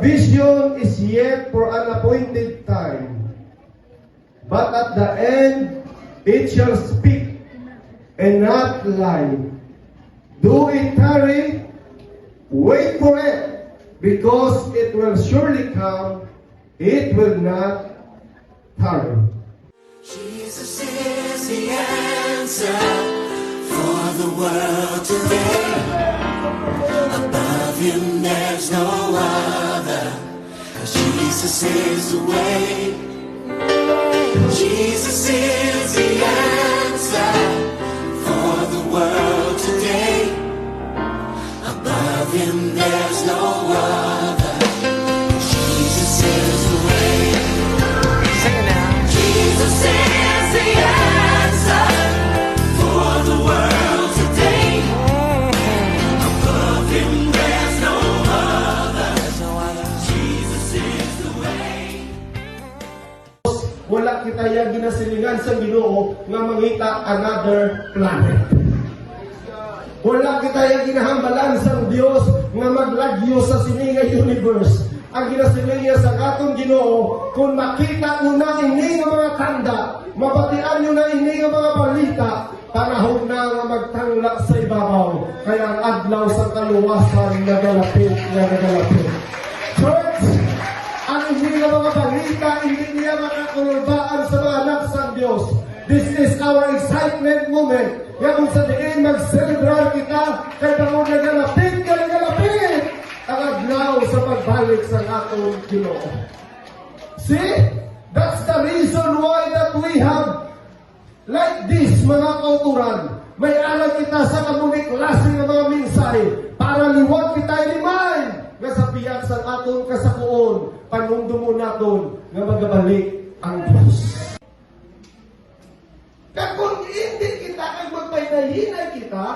vision is yet for an appointed time, but at the end it shall speak and not lie. Do it tarry, wait for it, because it will surely come, it will not tarry. Jesus is the answer for the world today. Above him there's no other, 'cause Jesus is the way. Jesus is the answer for the world today. Above him there's no other, Jesus is the way. Sing it now. Jesus is the answer for the world today. Above him there's no other, Jesus is the way. Wala kita yung ginasilingan sa Ginoo nga mangita another planet. Wala kita yung ginahambalan sa Dios nga maglagyo sa sininga universe. Ang ginasilingan sa katong Ginoo, kung makita mo na ini nga mga tanda, mabatian nyo na ini nga mga balita, panahon na nga magtangla sa ibabaw. Kaya ang adlaw sa kaluwasan nagalapit. Church, ang hindi nga mga balita, hindi niya makakulbaan sa mga anak sa Diyos. This is our excitement moment. Nga kung sa diin mag-celebrar kita, kaya tamo nagalapit ang adlaw sa pagbalik sa atong Ginoo. See? That's the reason why that we have like this, mga kauturan. May alam kita sa kamunik klase ng mga mensahe para liwat kita i-remind nga sa piyag sa atong kasakuon, panumdumo naton nga magabalik ang Diyos. Kaya kung hindi kita kay magpaynahinay kita,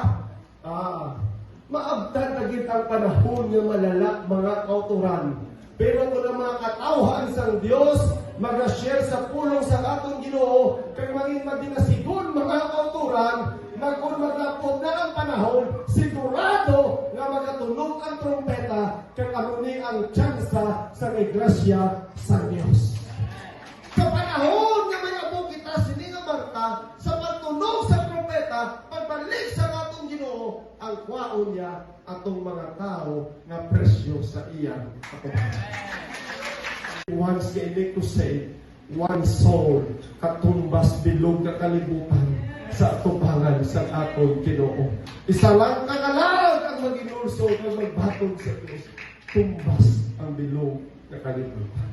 maabtan na ang panahon nga malala mga kauturan. Pero kung ang mga katawhan sang Diyos, mag-share sa pulong sa atong Ginoo, kaya maging madinasigon mga kauturan, kung maglapod na ang panahon, sigurado nga magatunog ang trompeta, kaya amuni ang tsansa sa iglesia sa Diyos. Sa panahon nga may abo kita sininga marka, sa pagtunog sa trompeta, pagbalik sa atong Ginoo, ang kwaon niya atong mga tao na presyo sa iyan. Once gaining to say, one soul katumbas bilog na kalibutan sa atubangan sa atong Ginoo. Isa lang kagalag ang maginulso na magbatog sa Diyos. Tumbas ang bilog na kalibutan.